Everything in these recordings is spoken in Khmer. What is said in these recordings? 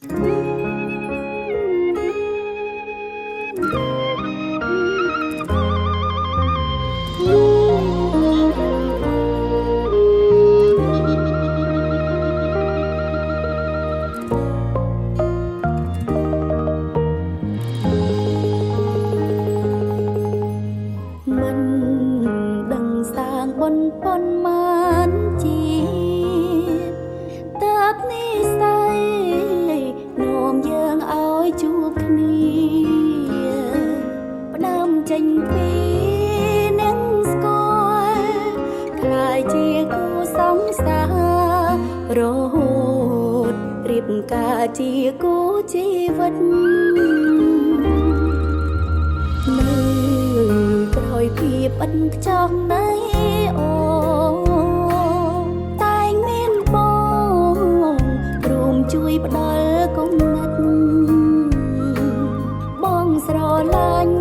មិនដឹងសាងបុណ្យប៉ុន្មានជាតិតើបនេះស្អីនាំយើងឲ្យជួបគ្នាផ្ដើមចេញពីនឹងស្គាល់ខ្លាយជាគូសង្សាររហូតរៀបការជាគូជីវិតនៅក្រោយភាពឥតខ្ចោះនៃអូតែងមានបងរួមជួយផ្ដល់គំនិតបងស្រឡាញ់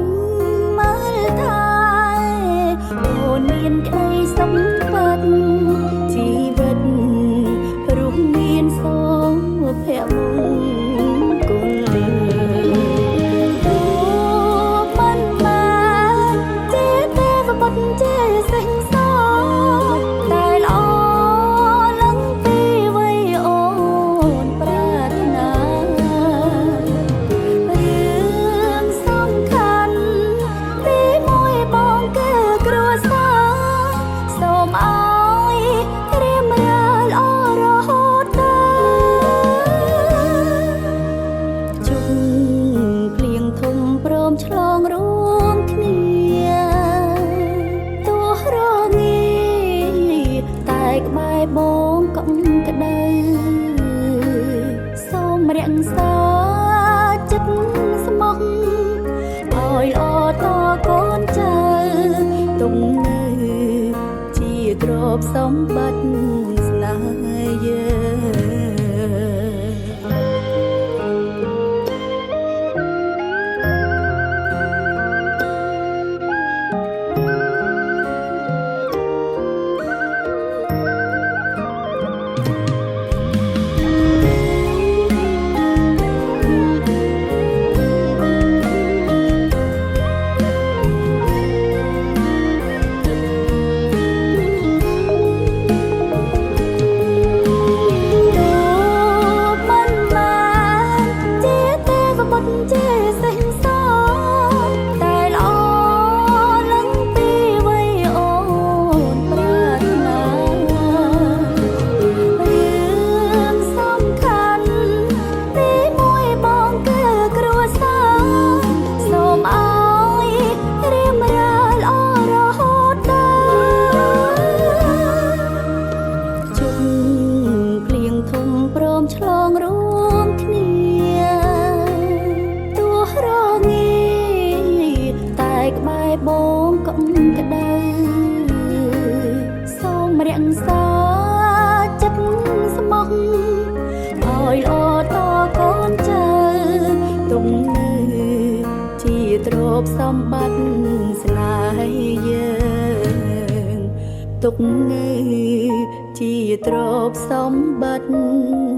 មើលថាអូនមានក្តីសម្បត្តិជីវិតរួមមានសុភមង្គលជាសេះសតែល្អឡើងពីវ័យអូនប្រាថ្នារឿងសំខាន់ទីមួយបងគឺគ្រួសារសូមឲ្យរៀបរាល់ល្អរហូតដល់ជុំភ្លៀងធំព្រមឆ្លងរួមគ្នាក្បែរបងកំក្ដៅសូមរក្សាចិត្តស្មោះឲ្យល្អតកូនចៅទុំនៅជាទ្រព្យសម្បត្តិស្នេហ៍ជាសេះសតែល្អឡើងពីវ័យអូនប្រាថ្នារឿងសំខាន់ទីមួយបងគឺគ្រួសារសូមឲ្យរៀបរាល់ល្អរហូតដល់ជុំភ្លៀងធំព្រមឆ្លងរួមគ្នាក្បែរបងកំក្ដៅសូមរក្សាចិត្តស្មោះឲ្យល្អតកូនចៅទុំនៅជាទ្រព្យសម្បត្តិស្នេហ៍យើងទុកនៅជាទ្រព្យសម្បត្តិ